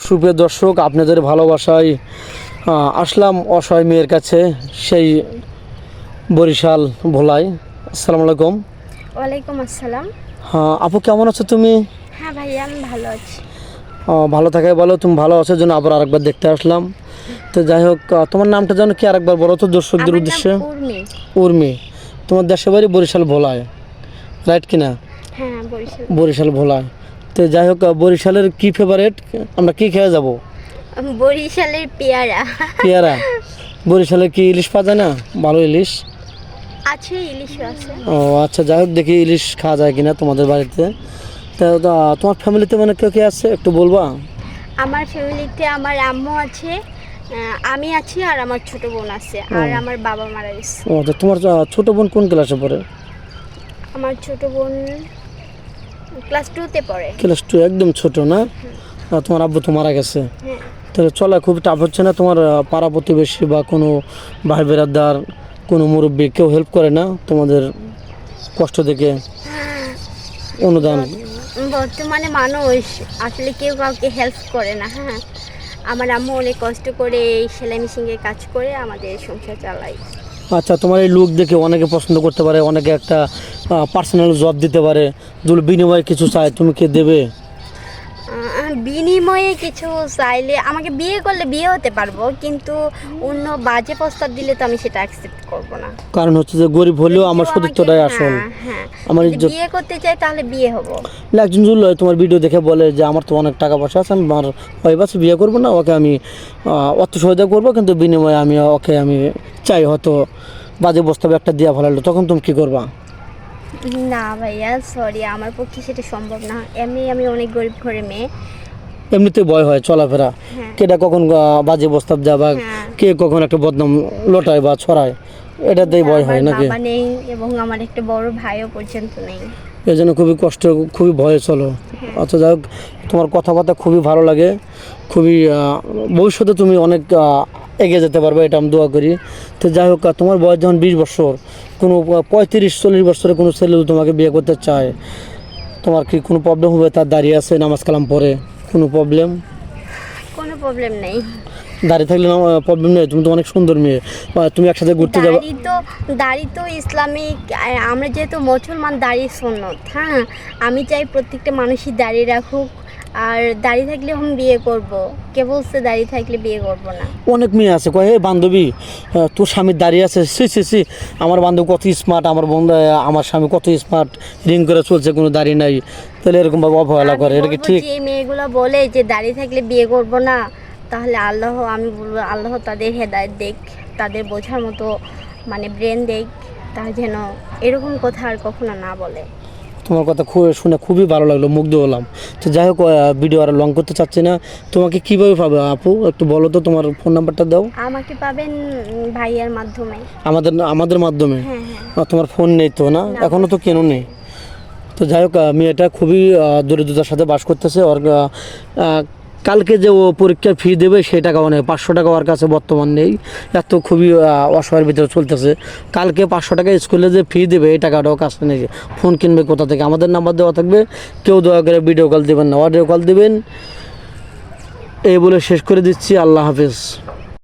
সুপ্রিয় দর্শক, আপনাদের ভালোবাসায় আসলাম অসহায় মেয়ের কাছে, সেই বরিশাল ভোলায়। আসসালামু আলাইকুম। ওয়ালাইকুম আসসালাম। হ্যাঁ আপু, কেমন আছো তুমি? হ্যাঁ ভাইয়া, আমি ভালো আছি। ভালো থাকাই বলো, তুমি ভালো আছো জন্য আবার আরেকবার দেখতে আসলাম। তো যাই হোক, তোমার নামটা যেন কি আরেকবার বলো তো দর্শকদের আমার নাম উদ্দেশ্যে। উর্মি। উর্মি। তোমার দেশের বাড়ি বরিশাল ভোলায়, রাইট কিনা? হ্যাঁ, বরিশাল। বরিশাল ভোলায়। তো যাই হোক, বরিশালের কি ফেভারেট, আমরা কি খেয়ে যাব? বরিশালের পেয়ারা। পেয়ারা। বরিশালে কি ইলিশ পাওয়া যায় না? ভালো ইলিশ আছে, ইলিশও আছে। ও আচ্ছা, যাই হোক, দেখি ইলিশ খাওয়া যায় কিনা তোমাদের বাড়িতে। তা তোমার ফ্যামিলিতে মানে কেউ কে আছে একটু বলবা? আমার ফ্যামিলিতে আমার আম্মু আছে, আমি আছি, আর আমার ছোট বোন আছে, আর আমার বাবা মারা গেছে। ও তো তোমার ছোট বোন কোন ক্লাসে পড়ে? আমার ছোট বোন ক্লাস 2-তে পড়ে। ক্লাস 2, একদম ছোট না? তোমার আব্বু তো মারা গেছে। হ্যাঁ। তাহলে চলা খুব টাফ হচ্ছে না? তোমার পাড়া প্রতিবেশী বা কোনো ভাই বেরাদার, কোনো মুরব্বী কেউ হেল্প করে না তোমাদের কষ্ট দেখে, অনুদান? বর্তমানে মানুষ আসলে কেউ কাউকে হেল্প করে না। হ্যাঁ, আমার আম্মু অনেক কষ্ট করে এই সেলাই মেশিনের কাজ করে আমাদের সংসার চালায়। আচ্ছা, তোমার এই লুক দেখে অনেকে পছন্দ করতে পারে, অনেকে একটা পার্সোনাল জব দিতে পারে, যদি বিনিময়ে কিছু চায়, তুমি কি দেবে? বিনিময়ে কিছু চাইলে, আমাকে বিয়ে করলে বিয়ে হতে পারবো, কিন্তু অন্য বাজে প্রস্তাব দিলে তো আমি সেটা অ্যাকসেপ্ট করব না। কারণ হচ্ছে যে গরিব হলেও আমার কেউ সতীর্থটাই আমাকে- আসল। হ্যাঁ, হ্যাঁ, আমার যদি ইজ্জত। বিয়ে করতে চাই তাহলে বিয়ে হবো। একজন যদি তোমার ভিডিও দেখে বলে যে আমার তো অনেক টাকা পয়সা আছে, আমি আমার ওয়াইফ আছে, বিয়ে করবো না, ওকে আমি অর্থ সহায়তা করবো, কিন্তু বিনিময়ে ওকে আমি চাই হয়তো বাজে প্রস্তাব একটা দিয়া ফেলালো, তখন তুমি কি করবা? না ভাইয়া, সরি, আমার পক্ষে সেটা সম্ভব না। আমি অনেক গরিব ঘরের মেয়ে। এমনিতে ভয় হয় চলাফেরা, হ্যাঁ। কেটা কখন বাজে প্রস্তাব দেয় বা হ্যাঁ। কে কখন একটা বদনাম লোটায় বা ছড়ায়, এটাতেই ভয় হয় আমার নাকি? বাবা নেই এবং আমার একটা বড় ভাইও পর্যন্ত নেই। এই জন্য খুবই কষ্ট, খুবই ভয়ে চলো। আচ্ছা, যাই হোক, তোমার কথাবার্তা খুবই ভালো লাগে, খুবই ভবিষ্যতে তুমি অনেক এগিয়ে যেতে পারবে, এটা আমি দোয়া করি। তো যাই হোক, তোমার বয়স যখন 20 বছর, কোনো 35-40 বছরে কোনো ছেলে যদি তোমাকে বিয়ে করতে চায়, তোমার কি কোনো প্রবলেম হবে? তার দাঁড়িয়ে আছে, নামাজ কালাম পড়ে, কোনো প্রবলেম? কোনো প্রবলেম নেই। দাঁড়িয়ে থাকলে প্রবলেম নেই, তুমি তো অনেক সুন্দর মেয়ে, তুমি একসাথে ঘুরতে যাবে। দাড়ি তো ইসলামিক, আমরা যেহেতু মুসলমান, দাড়ি সুন্নত। হ্যাঁ, আমি চাই প্রত্যেকটা মানুষই দাড়ি রাখুক, আর দাড়ি থাকলে আমি বিয়ে করব। কে বলছে দাড়ি থাকলে বিয়ে করব না? অনেক মেয়ে আছে কয়, হে বান্ধবী, তোর স্বামীর দাঁড়িয়ে আছে, সি আমার বান্ধব কত স্মার্ট, আমার বন্ধু, আমার স্বামী কত স্মার্ট, রিং করে চলছে, কোনো দাড়ি নাই, তাহলে এরকমভাবে অবহেলা করে, এটা কি ঠিক? যে মেয়েগুলো বলে যে দাড়ি থাকলে বিয়ে করব না, তাহলে আমি বলবো আল্লাহ তাদের হেদায়েত দেখ, তাদের বোঝার মতো মানে ব্রেন দেখ, তার যেন এরকম কথা আর কখনো না বলে। তোমার কথা শুনে খুবই ভালো লাগলো, মুগ্ধ হলাম। তো যাই হোক, ভিডিও আর লং করতে চাচ্ছি না। তোমাকে কীভাবে পাবে আপু, একটু বলো তো, তোমার ফোন নাম্বারটা দাও। আমাকে পাবেন ভাইয়ার মাধ্যমে। আমাদের মাধ্যমে? হ্যাঁ, হ্যাঁ। তোমার ফোন নেই তো না? এখনও তো কেন নেই? তো যাই হোক, মেয়েটা খুবই দরিদ্রতার সাথে বাস করতেছে। ওর কালকে যে ও পরীক্ষার ফি দেবে সেই টাকাও নেই, 500 টাকা ওর কাছে বর্তমান নেই, এত খুবই অসহায়ের ভিতরে চলতেছে। কালকে 500 টাকা স্কুলে যে ফি দেবে এই টাকাটাও কাছে নেই, ফোন কিনবে কোথা থেকে? আমাদের নাম্বার দেওয়া থাকবে, কেউ দয়া করে ভিডিও কল দেবেন না, অডিও কল দেবেন। এই বলে শেষ করে দিচ্ছি, আল্লাহ হাফেজ।